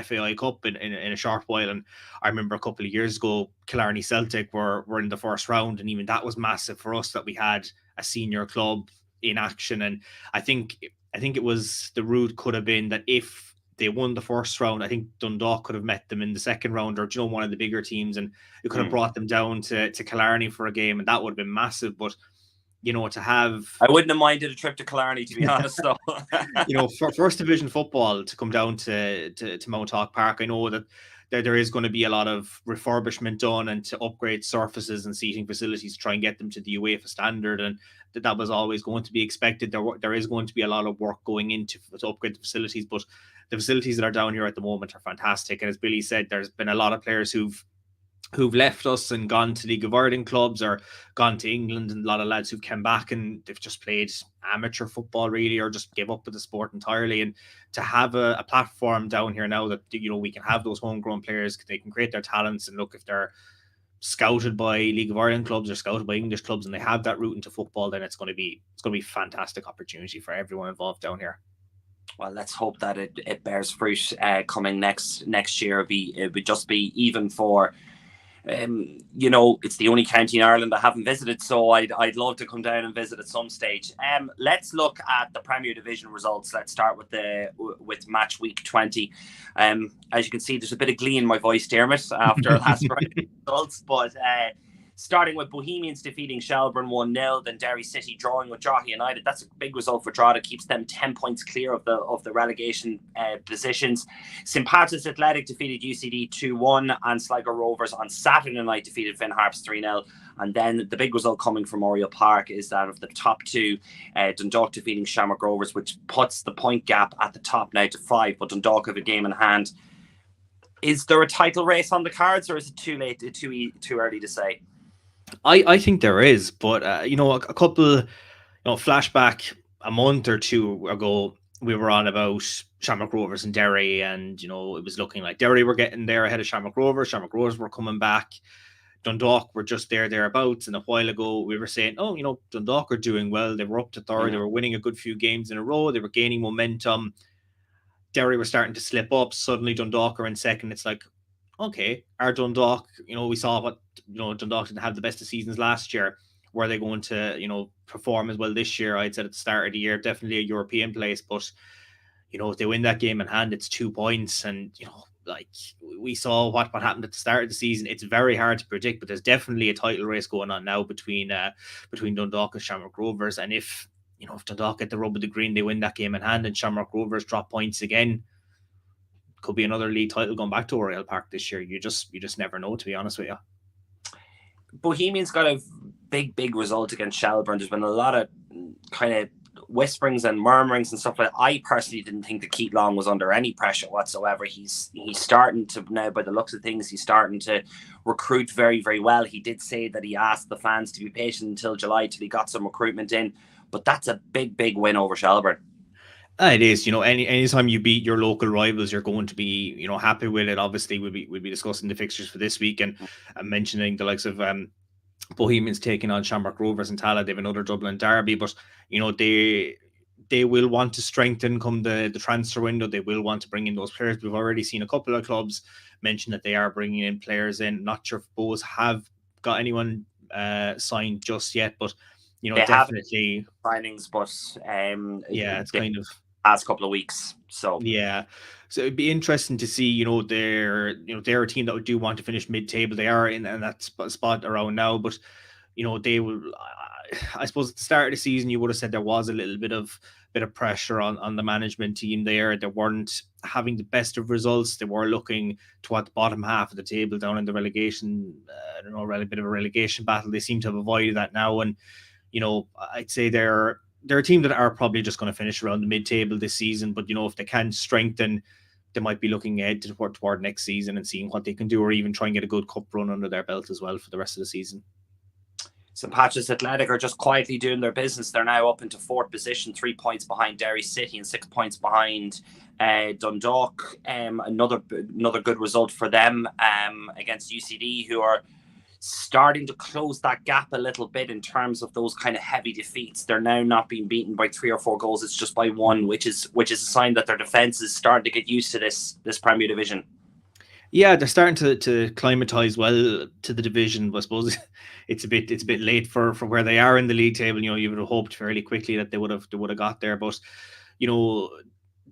FAI Cup in a short while. And I remember a couple of years ago, Killarney Celtic were in the first round, and even that was massive for us that we had a senior club in action. And I think it was, the route could have been that if they won the first round, I think Dundalk could have met them in the second round, or, you know, one of the bigger teams, and it could have brought them down to Killarney for a game, and that would have been massive. But you know, to have, I wouldn't have minded a trip to Killarney, to be honest. So you know, for first division football to come down to Mount Hawk Park, I know that there is going to be a lot of refurbishment done and to upgrade surfaces and seating facilities to try and get them to the UEFA standard, and that was always going to be expected. There is going to be a lot of work going into to upgrade the facilities, but the facilities that are down here at the moment are fantastic. And as Billy said, there's been a lot of players who've left us and gone to League of Ireland clubs or gone to England, and a lot of lads who've come back and they've just played amateur football really, or just gave up with the sport entirely. And to have a platform down here now that, you know, we can have those homegrown players, they can create their talents, and look, if they're scouted by League of Ireland clubs or scouted by English clubs and they have that route into football, then it's going to be a fantastic opportunity for everyone involved down here. Well, let's hope that it bears fruit coming next year. It would just be even for You know, it's the only county in Ireland I haven't visited, so I'd love to come down and visit at some stage. Let's look at the Premier Division results. Let's start with match week 20. As you can see, there's a bit of glee in my voice, Diarmuid, after last Friday's results. But starting with Bohemians defeating Shelbourne 1-0, then Derry City drawing with Drogheda United. That's a big result for Drogheda. Keeps them 10 points clear of the relegation positions. St Patrick's Athletic defeated UCD 2-1, and Sligo Rovers on Saturday night defeated Finn Harps 3-0. And then the big result coming from Oriel Park is that of the top two, Dundalk defeating Shamrock Rovers, which puts the point gap at the top now to 5. But Dundalk have a game in hand. Is there a title race on the cards, or is it too late, too early to say? I think there is, but a couple, flashback a month or two ago, we were on about Shamrock Rovers and Derry, and it was looking like Derry were getting there ahead of Shamrock Rovers. Shamrock Rovers were coming back. Dundalk were just thereabouts, and a while ago we were saying, Dundalk are doing well. They were up to third. They were winning a good few games in a row. They were gaining momentum. Derry were starting to slip up. Suddenly Dundalk are in second. It's like, okay, our Dundalk, we saw what, Dundalk didn't have the best of seasons last year. Were they going to, perform as well this year? I'd said at the start of the year, definitely a European place. But, if they win that game in hand, it's 2 points. And, we saw what happened at the start of the season. It's very hard to predict, but there's definitely a title race going on now between Dundalk and Shamrock Rovers. And if Dundalk get the rub of the green, they win that game in hand, and Shamrock Rovers drop points again, could be another league title going back to Oriel Park this year. You just never know, to be honest with you. Bohemians got a big result against Shelbourne. There's been a lot of kind of whisperings and murmurings and stuff like that. I personally didn't think that Keith Long was under any pressure whatsoever. He's starting to now, by the looks of things, he's starting to recruit very, very well. He did say that he asked the fans to be patient until July till he got some recruitment in, but that's a big win over Shelbourne. It is, anytime you beat your local rivals, you're going to be, happy with it. Obviously, we'll be discussing the fixtures for this week and mentioning the likes of Bohemians taking on Shamrock Rovers and Tala. They have another Dublin derby, but they will want to strengthen come the transfer window. They will want to bring in those players. We've already seen a couple of clubs mention that they are bringing in players in. Not sure if both have got anyone signed just yet, but they definitely signings. But it's kind of last couple of weeks. So it'd be interesting to see. They're a team that do want to finish mid-table. They are in that spot around now, but they will. I suppose at the start of the season, you would have said there was a little bit of pressure on the management team there. They weren't having the best of results. They were looking toward the bottom half of the table, down in the relegation. A bit of a relegation battle. They seem to have avoided that now, and I'd say they're a team that are probably just going to finish around the mid-table this season. But if they can strengthen, they might be looking ahead toward next season and seeing what they can do, or even try and get a good cup run under their belt as well for the rest of the season. St Patrick's Athletic are just quietly doing their business. They're now up into 4th position, 3 points behind Derry City and 6 points behind Dundalk. Another good result for them against UCD, who are starting to close that gap a little bit in terms of those kind of heavy defeats. They're now not being beaten by 3 or 4 goals. It's just by 1, which is a sign that their defence is starting to get used to this Premier Division. Yeah, they're starting to climatise well to the division. But I suppose it's a bit late for where they are in the league table. You would have hoped fairly quickly that they would have got there. But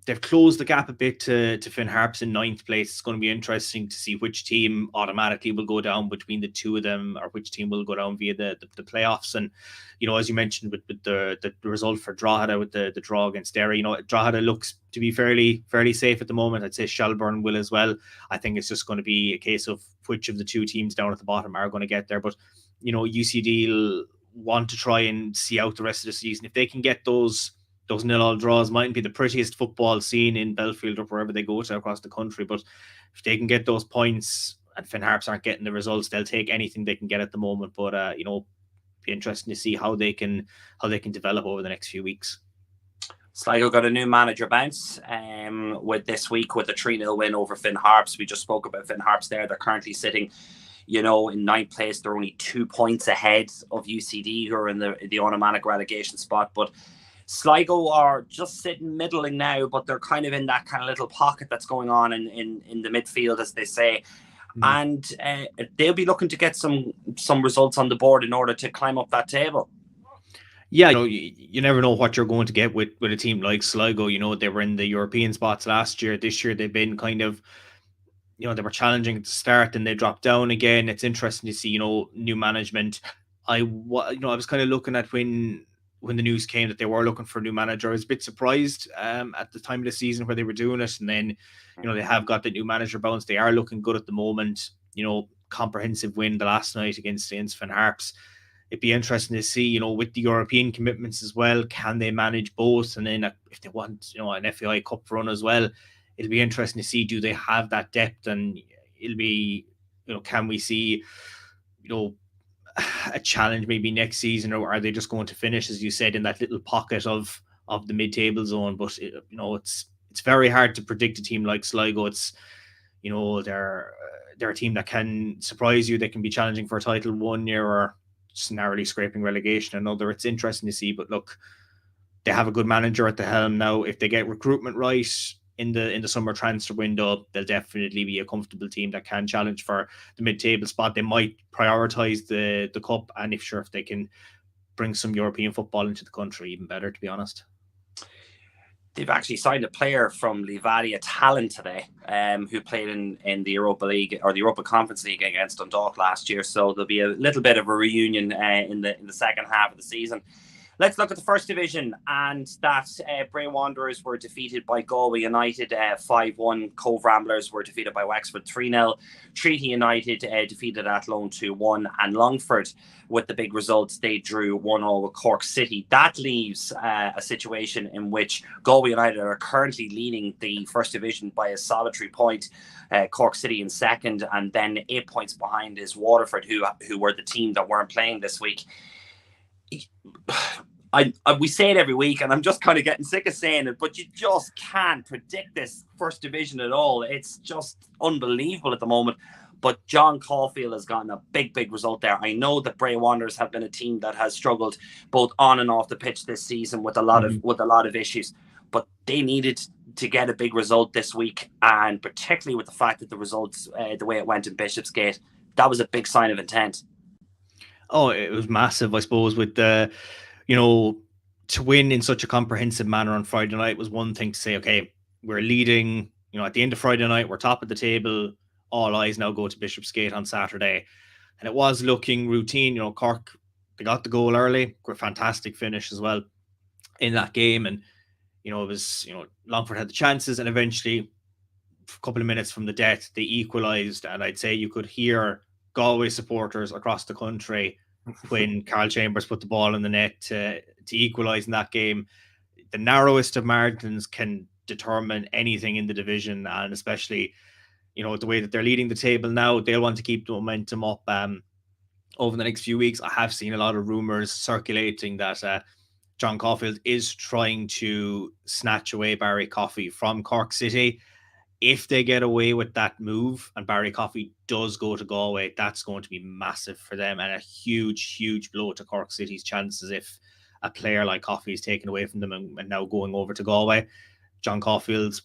they've closed the gap a bit to Finn Harps in 9th place. It's going to be interesting to see which team automatically will go down between the two of them, or which team will go down via the playoffs. And as you mentioned with the result for Drogheda with the draw against Derry, Drogheda looks to be fairly safe at the moment. I'd say Shelbourne will as well. I think it's just going to be a case of which of the two teams down at the bottom are going to get there. But UCD will want to try and see out the rest of the season. If they can get those 0-0 draws, mightn't be the prettiest football scene in Belfield or wherever they go to across the country, but if they can get those points and Finn Harps aren't getting the results, they'll take anything they can get at the moment. But be interesting to see how they can develop over the next few weeks. Sligo got a new manager bounce with this week with a 3-0 win over Finn Harps. We just spoke about Finn Harps there. They're currently sitting in 9th place. They're only 2 points ahead of UCD, who are in the automatic relegation spot. But Sligo are just sitting middling now, but they're kind of in that kind of little pocket that's going on in the midfield, as they say. and they'll be looking to get some results on the board in order to climb up that table. Yeah, you never know what you're going to get with a team like Sligo. They were in the European spots last year. This year they've been kind of, they were challenging at the start and they dropped down again. It's interesting to see, new management. I was kind of looking at when the news came that they were looking for a new manager. I was a bit surprised at the time of the season where they were doing it, and then they have got the new manager bounce. They are looking good at the moment. Comprehensive win the last night against Finn Harps. It'd be interesting to see, with the European commitments as well, can they manage both? And then if they want, an FAI Cup run as well, it'll be interesting to see, do they have that depth? And it'll be, can we see, a challenge maybe next season, or are they just going to finish, as you said, in that little pocket of the mid-table zone? But it's very hard to predict a team like Sligo. It's they're a team that can surprise you. They can be challenging for a title one year or just narrowly scraping relegation another. It's interesting to see, but look, they have a good manager at the helm now. If they get recruitment right in the summer transfer window, they'll definitely be a comfortable team that can challenge for the mid-table spot. They might prioritise the cup, and if they can bring some European football into the country, even better, to be honest. They've actually signed a player from Levadia Talent today, who played in the Europa League or the Europa Conference League against Dundalk last year. So there'll be a little bit of a reunion in the second half of the season. Let's look at the first division, and that Bray Wanderers were defeated by Galway United 5-1. Cobh Ramblers were defeated by Wexford 3-0. Treaty United defeated Athlone 2-1, and Longford, with the big results, they drew 1-0 with Cork City. That leaves a situation in which Galway United are currently leading the first division by a solitary point. Cork City in second, and then 8 points behind is Waterford, who were the team that weren't playing this week. We say it every week, and I'm just kind of getting sick of saying it, but you just can't predict this first division at all. It's just unbelievable at the moment. But John Caulfield has gotten a big result there. I know that Bray Wanderers have been a team that has struggled both on and off the pitch this season with a lot of issues, but they needed to get a big result this week, and particularly with the fact that the results, the way it went in Bishopsgate, that was a big sign of intent. Oh, it was massive, I suppose, with the, to win in such a comprehensive manner on Friday night was one thing to say, okay, we're leading, at the end of Friday night, we're top of the table, all eyes now go to Bishopsgate on Saturday. And it was looking routine, Cork, they got the goal early, fantastic finish as well in that game. And, it was, Longford had the chances, and eventually, a couple of minutes from the death, they equalised. And I'd say you could hear Galway supporters across the country when Karl Chambers put the ball in the net to equalise in that game. The narrowest of margins can determine anything in the division, and especially, the way that they're leading the table now, they'll want to keep the momentum up over the next few weeks. I have seen a lot of rumours circulating that John Caulfield is trying to snatch away Barry Coffey from Cork City. If they get away with that move and Barry Coffey does go to Galway, that's going to be massive for them, and a huge blow to Cork City's chances if a player like Coffey is taken away from them and now going over to Galway. John Caulfield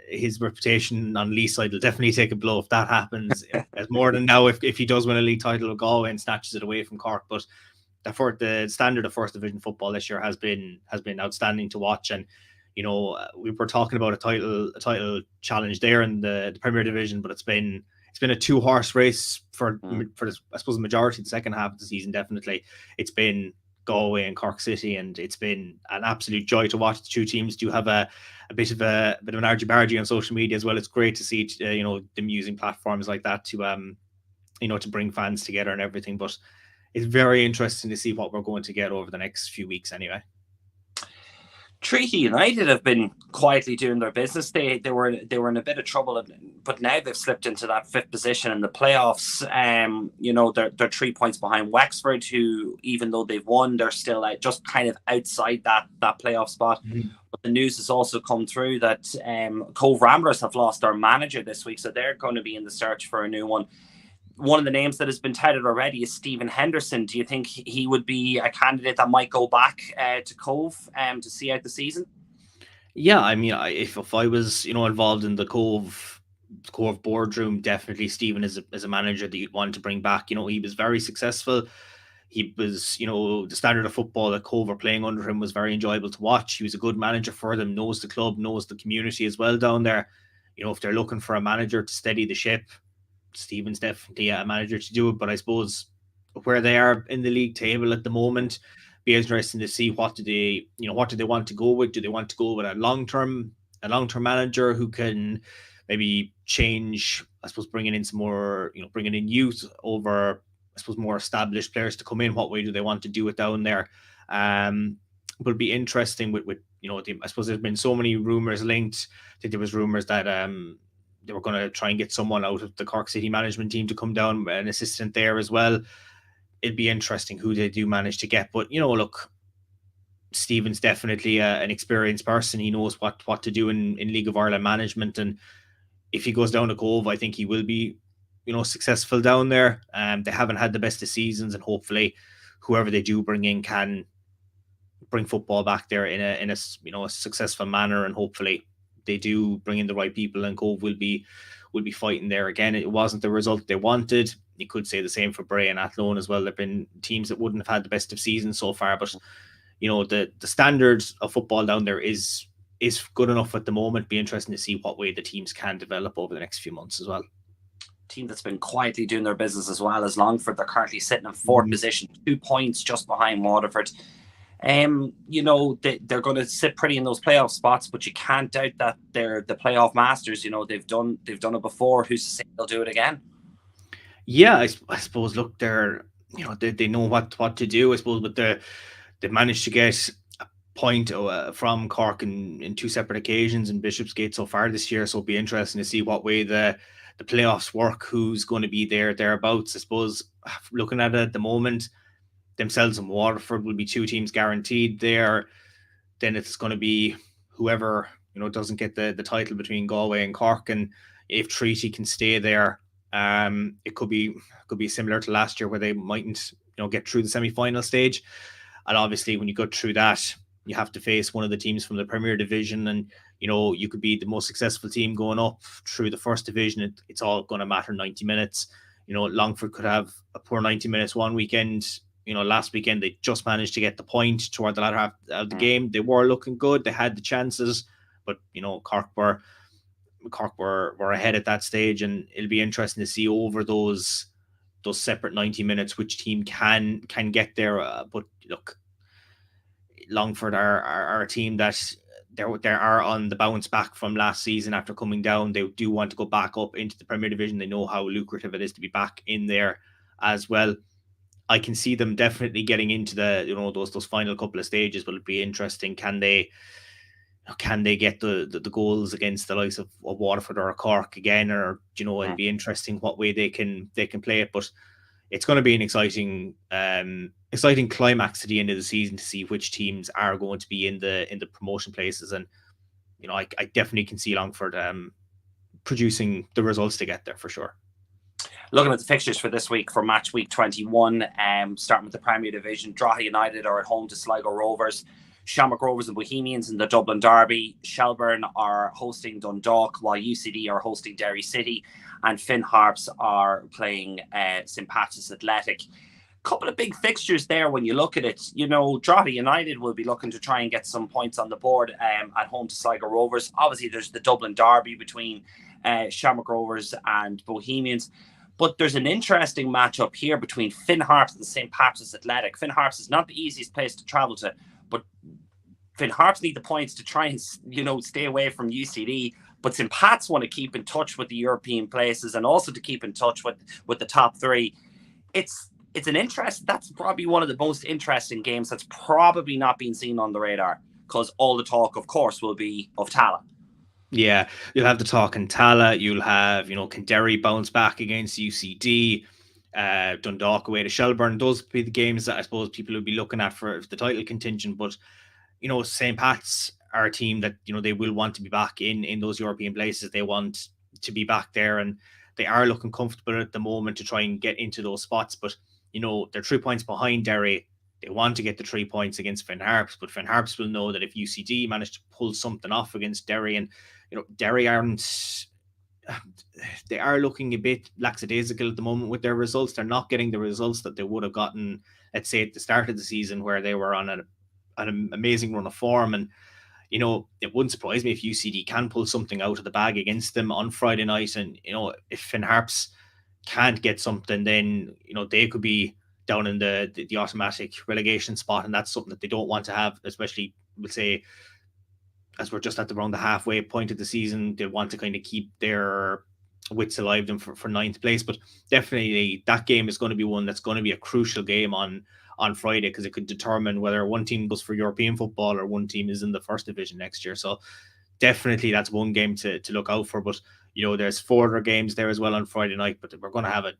his reputation on Lee side will definitely take a blow if that happens. As more than now if he does win a league title with Galway and snatches it away from Cork. But the standard of first division football this year has been outstanding to watch. And we were talking about a title challenge there in the Premier Division, but it's been a 2-horse race for I suppose the majority of the second half of the season. Definitely, it's been Galway and Cork City, and it's been an absolute joy to watch. The two teams do have a bit of an argy-bargy on social media as well. It's great to see them using platforms like that to to bring fans together and everything. But it's very interesting to see what we're going to get over the next few weeks anyway. Treaty United have been quietly doing their business. They were in a bit of trouble, but now they've slipped into that 5th position in the playoffs. They're 3 points behind Wexford, who, even though they've won, they're still just kind of outside that playoff spot. Mm-hmm. But the news has also come through that Cobh Ramblers have lost their manager this week, so they're going to be in the search for a new one. One of the names that has been touted already is Stephen Henderson. Do you think he would be a candidate that might go back to Cobh to see out the season? Yeah, I mean, if I was involved in the Cobh Cobh boardroom, definitely Stephen is a manager that you'd want to bring back. You know, he was very successful. He was, you know, the standard of football that Cobh were playing under him was very enjoyable to watch. He was a good manager for them, knows the club, knows the community as well down there. You know, if they're looking for a manager to steady the ship, Stephen's definitely a manager to do it. But I suppose where they are in the league table at the moment, be interesting to see what do they want to go with? Do they want to go with a long-term manager who can maybe change, I suppose, bringing in some more, bringing in youth over, I suppose, more established players to come in? What way do they want to do it down there? But it'll be interesting with I suppose there's been so many rumors linked. I think there was rumors that they were going to try and get someone out of the Cork City management team to come down, an assistant there as well. It'd be interesting who they do manage to get. But, look, Stephen's definitely an experienced person. He knows what to do in League of Ireland management. And if he goes down to Cobh, I think he will be, successful down there. They haven't had the best of seasons, and hopefully whoever they do bring in can bring football back there in a successful manner. And hopefully they do bring in the right people, and Cobh will be fighting there again. It wasn't the result they wanted. You could say the same for Bray and Athlone as well. There've been teams that wouldn't have had the best of seasons so far, but the standards of football down there is good enough at the moment. Be interesting to see what way the teams can develop over the next few months as well. Team that's been quietly doing their business as well as Longford. They're currently sitting in fourth position, 2 points just behind Waterford. They're going to sit pretty in those playoff spots, but you can't doubt that they're the playoff masters. They've done it before. Who's to say they'll do it again? Yeah, I suppose. Look, they know what to do. I suppose, but they've managed to get a point from Cork in 2 separate occasions in Bishopsgate so far this year. So it'll be interesting to see what way the playoffs work. Who's going to be thereabouts? I suppose, looking at it at the moment, themselves and Waterford will be 2 teams guaranteed there. Then it's going to be whoever doesn't get the title between Galway and Cork, and if Treaty can stay there, it could be similar to last year where they mightn't get through the semi-final stage. And obviously when you go through that, you have to face one of the teams from the Premier Division, and you could be the most successful team going up through the first division. It's all going to matter 90 minutes. Longford could have a poor 90 minutes one weekend. Last weekend they just managed to get the point toward the latter half of the game. They were looking good. They had the chances, but Cork were ahead at that stage, and it'll be interesting to see over those separate 90 minutes which team can get there. But look, Longford are a team that they are on the bounce back from last season after coming down. They do want to go back up into the Premier Division. They know how lucrative it is to be back in there as well. I can see them definitely getting into the those final couple of stages, but it'll be interesting. Can they get the goals against the likes of Waterford or Cork again, or it'll be interesting what way they can play it. But it's going to be an exciting climax to the end of the season to see which teams are going to be in the promotion places. And I definitely can see Longford producing the results to get there for sure. Looking at the fixtures for this week, for match week 21, starting with the Premier Division, Drogheda United are at home to Sligo Rovers. Shamrock Rovers and Bohemians in the Dublin Derby. Shelbourne are hosting Dundalk, while UCD are hosting Derry City, and Finn Harps are playing St. Patrick's Athletic. Couple of big fixtures there when you look at it. Drogheda United will be looking to try and get some points on the board at home to Sligo Rovers. Obviously, there's the Dublin Derby between Shamrock Rovers and Bohemians. But there's an interesting matchup here between Finn Harps and St. Patrick's Athletic. Finn Harps is not the easiest place to travel to, but Finn Harps need the points to try and stay away from UCD. But St. Pat's want to keep in touch with the European places and also to keep in touch with the top 3. It's an interest. That's probably one of the most interesting games that's probably not been seen on the radar, because all the talk, of course, will be of Tala. Yeah, you'll have the talk in Tala. You'll have, can Derry bounce back against UCD? Dundalk away to Shelbourne. Those would be the games that I suppose people will be looking at for the title contention. But, St. Pat's are a team that, they will want to be back in those European places. They want to be back there, and they are looking comfortable at the moment to try and get into those spots. But, they're 3 points behind Derry. They want to get the 3 points against Finn Harps, but Finn Harps will know that if UCD managed to pull something off against Derry, and Derry aren't they are looking a bit lackadaisical at the moment with their results. They're not getting the results that they would have gotten, let's say, at the start of the season, where they were on an amazing run of form. And it wouldn't surprise me if UCD can pull something out of the bag against them on Friday night. And if Finn Harps can't get something, then they could be down in the automatic relegation spot, and that's something that they don't want to have, especially, we'll say, as we're just around the halfway point of the season. They want to kind of keep their wits alive them for ninth place. But definitely that game is going to be one that's going to be a crucial game on Friday, because it could determine whether one team goes for European football or one team is in the first division next year. So definitely that's one game to look out for. But there's 4 other games there as well on Friday night, but we're going to have a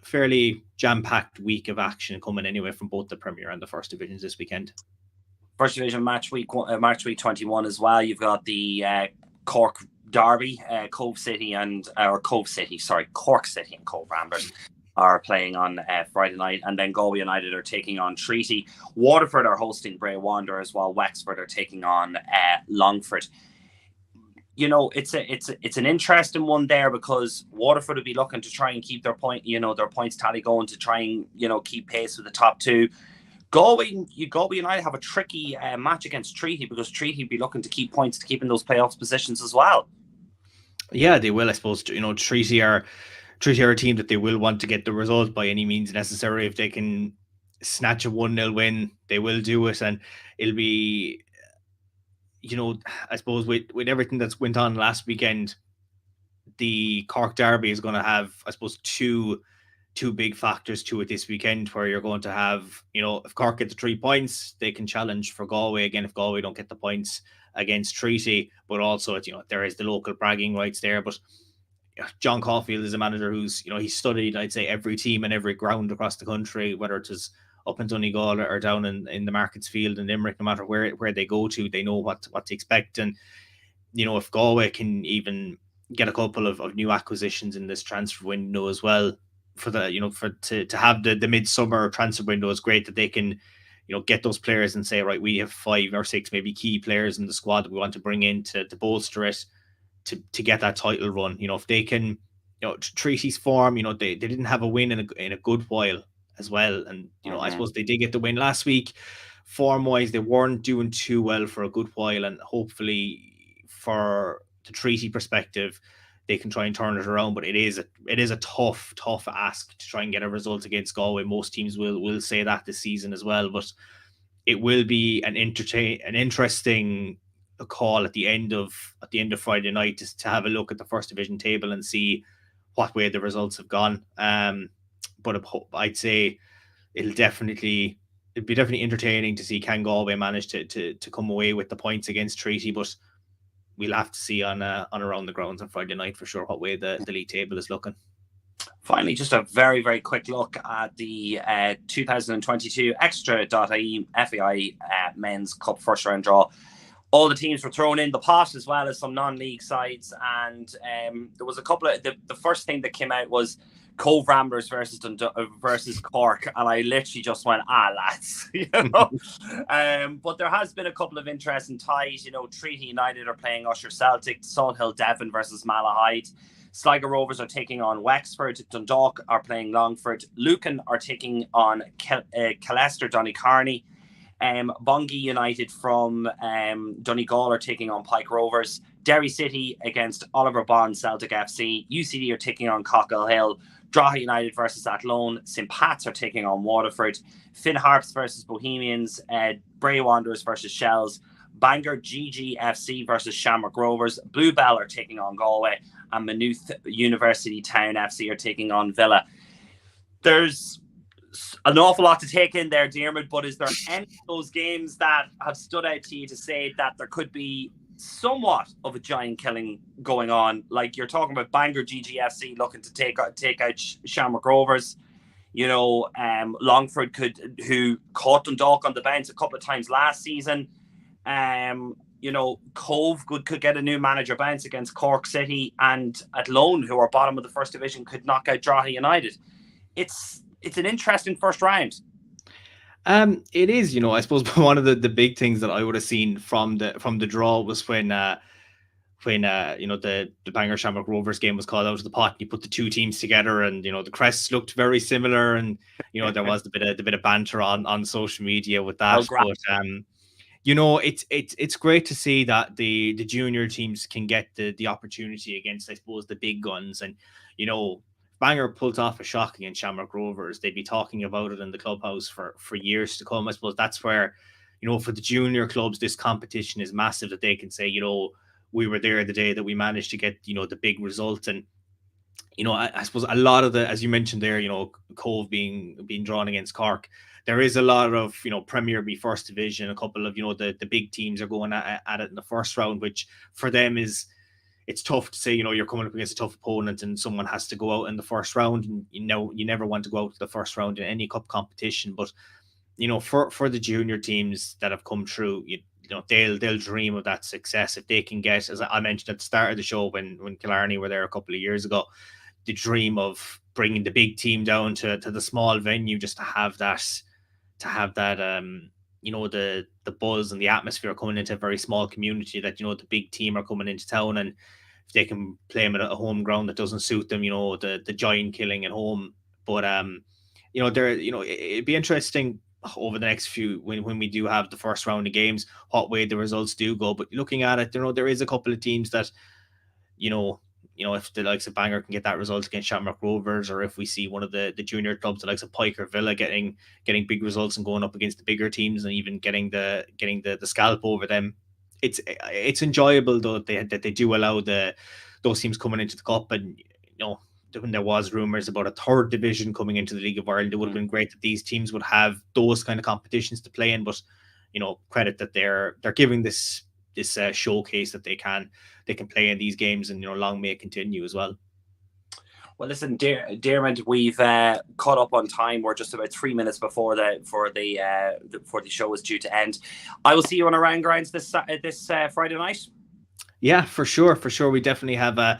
fairly jam-packed week of action coming anyway from both the Premier and the First Divisions this weekend. First Division match week 21 as well. You've got the Cork Derby, Cork City and Cobh Ramblers are playing on Friday night, and then Galway United are taking on Treaty. Waterford are hosting Bray Wanderers, while Wexford are taking on Longford. It's an interesting one there, because Waterford will be looking to try and keep their points tally going to try and keep pace with the top 2. Galway United have a tricky match against Treaty, because Treaty will be looking to keep points to keep in those playoffs positions as well. Yeah, they will, I suppose. Treaty are a team that they will want to get the result by any means necessary. If they can snatch a 1-0 win, they will do it, and it'll be, I suppose with everything that's went on last weekend, the Cork Derby is going to have, I suppose, two big factors to it this weekend, where you're going to have, if Cork get the 3 points, they can challenge for Galway again if Galway don't get the points against Treaty. But also, there is the local bragging rights there. But John Caulfield is a manager who's, he's studied, I'd say, every team and every ground across the country, whether it is up in Donegal or down in the Markets Field in Limerick. No matter where they go to, they know what to expect. And if Galway can even get a couple of new acquisitions in this transfer window as well, for the to have the midsummer transfer window, is great that they can get those players and say, right, we have 5 or 6 maybe key players in the squad that we want to bring in to bolster it to get that title run. If they can, Treaty's form, they didn't have a win in a good while as well, and I suppose they did get the win last week. Form wise, they weren't doing too well for a good while, and hopefully for the Treaty perspective, they can try and turn it around. But it is a tough ask to try and get a result against Galway. Most teams will say that this season as well, but it will be an interesting call at the end of Friday night to have a look at the First Division table and see what way the results have gone. But I'd say it'll be definitely entertaining to see, can Galway manage to come away with the points against Treaty. But we'll have to see on Around the Grounds on Friday night for sure what way the league table is looking. Finally, just a very, very quick look at the 2022 Extra.ie FAI Men's Cup first round draw. All the teams were thrown in the pot, as well as some non-league sides, and there was a couple of the first thing that came out was Cobh Ramblers versus Cork, and I literally just went, lads, but there has been a couple of interesting ties. Treaty United are playing Usher Celtic, Salthill Devon versus Malahide, Sligo Rovers are taking on Wexford, Dundalk are playing Longford, Lucan are taking on Killester Donecarney, Bungie United from Donegal are taking on Pike Rovers, Derry City against Oliver Bond Celtic FC, UCD are taking on Cockle Hill, Drogheda United versus Athlone, St. Pat's are taking on Waterford, Finn Harps versus Bohemians, Bray Wanderers versus Shells, Bangor GGFC versus Shamrock Rovers, Bluebell are taking on Galway, and Maynooth University Town FC are taking on Villa. There's an awful lot to take in there, Diarmuid, but is there any of those games that have stood out to you to say that there could be somewhat of a giant killing going on? Like you're talking about Bangor GGFC looking to take out Shamrock Rovers. Longford who caught Dundalk on the bounce a couple of times last season. Cobh could get a new manager bounce against Cork City, and Athlone, who are bottom of the First Division, could knock out Drogheda United. It's an interesting first round. It is, I suppose one of the big things that I would have seen from the draw was when when the Bangor Shamrock Rovers game was called out of the pot, you put the two teams together, and the crests looked very similar, and there was the bit of banter on social media with that. But it's great to see that the junior teams can get the opportunity against, I suppose, the big guns. And Bangor pulled off a shock against Shamrock Rovers, they'd be talking about it in the clubhouse for years to come. I suppose that's where for the junior clubs, this competition is massive, that they can say we were there the day that we managed to get the big result. And I suppose a lot of the, as you mentioned there, Cobh being drawn against Cork, there is a lot of Premier B First Division. A couple of the big teams are going at it in the first round, which for them it's tough to say you're coming up against a tough opponent and someone has to go out in the first round, and you never want to go out to the first round in any cup competition. But for the junior teams that have come through, they'll dream of that success if they can get, as I mentioned at the start of the show when Killarney were there a couple of years ago, the dream of bringing the big team down to the small venue, just to have that the buzz and the atmosphere coming into a very small community, that the big team are coming into town, and if they can play them at a home ground that doesn't suit them, the giant killing at home. But it'd be interesting over the next few, when we do have the first round of games, what way the results do go. But looking at it, there is a couple of teams that if the likes of Bangor can get that result against Shamrock Rovers, or if we see one of the junior clubs, the likes of Pike or Villa, getting big results and going up against the bigger teams, and even getting the scalp over them, it's enjoyable though that they do allow those teams coming into the cup. And when there was rumours about a third division coming into the League of Ireland, it would have been great that these teams would have those kind of competitions to play in. But credit that they're giving this showcase that they can play in these games, and long may it continue as well. Well, listen, Diarmuid, we've caught up on time. We're just about 3 minutes before the show is due to end. I will see you on Around Grounds this Friday night. Yeah, for sure. We definitely have a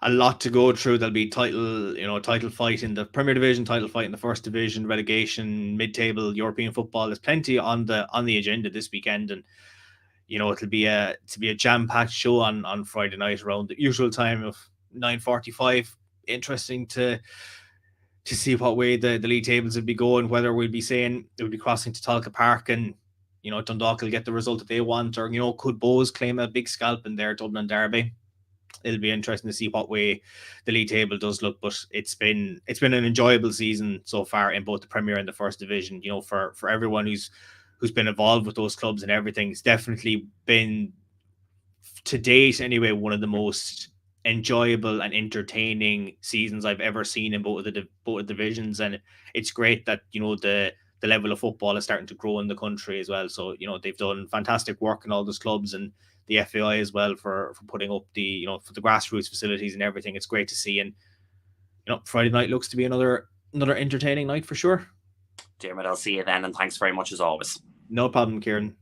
lot to go through. There'll be title fight in the Premier Division, title fight in the First Division, relegation, mid-table, European football. There's plenty on the agenda this weekend, and it'll be a jam-packed show on Friday night around the usual time of 9:45. Interesting to see what way the league tables will be going, whether we'll be saying it will be crossing to Talca Park and Dundalk will get the result that they want, or could Bohs claim a big scalp in their Dublin derby. It'll be interesting to see what way the league table does look. But it's been an enjoyable season so far in both the Premier and the First Division. For everyone who's been involved with those clubs and everything, it's definitely been, to date anyway, one of the most enjoyable and entertaining seasons I've ever seen in both of the divisions. And it's great that the level of football is starting to grow in the country as well. So they've done fantastic work in all those clubs, and the FAI as well for putting up for the grassroots facilities and everything. It's great to see. And Friday night looks to be another entertaining night for sure. Diarmuid, I'll see you then, and thanks very much as always. No problem, Ciaran.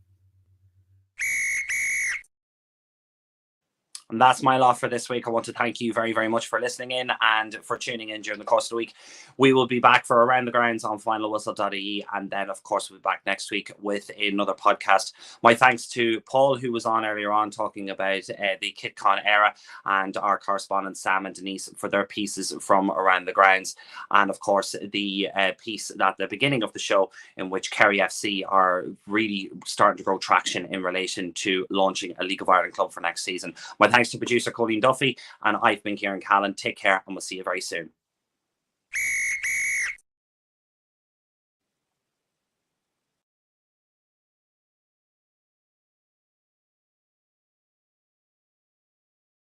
And that's my lot for this week. I want to thank you very, very much for listening in and for tuning in during the course of the week. We will be back for Around the Grounds on finalwhistle.ie, and then, of course, we'll be back next week with another podcast. My thanks to Paul, who was on earlier on talking about the Kit Con Éire, and our correspondents Sam and Denise for their pieces from Around the Grounds. And, of course, the piece at the beginning of the show in which Kerry FC are really starting to grow traction in relation to launching a League of Ireland club for next season. My thanks to producer Colleen Duffy, and I've been Ciaran Callan. Take care, and we'll see you very soon.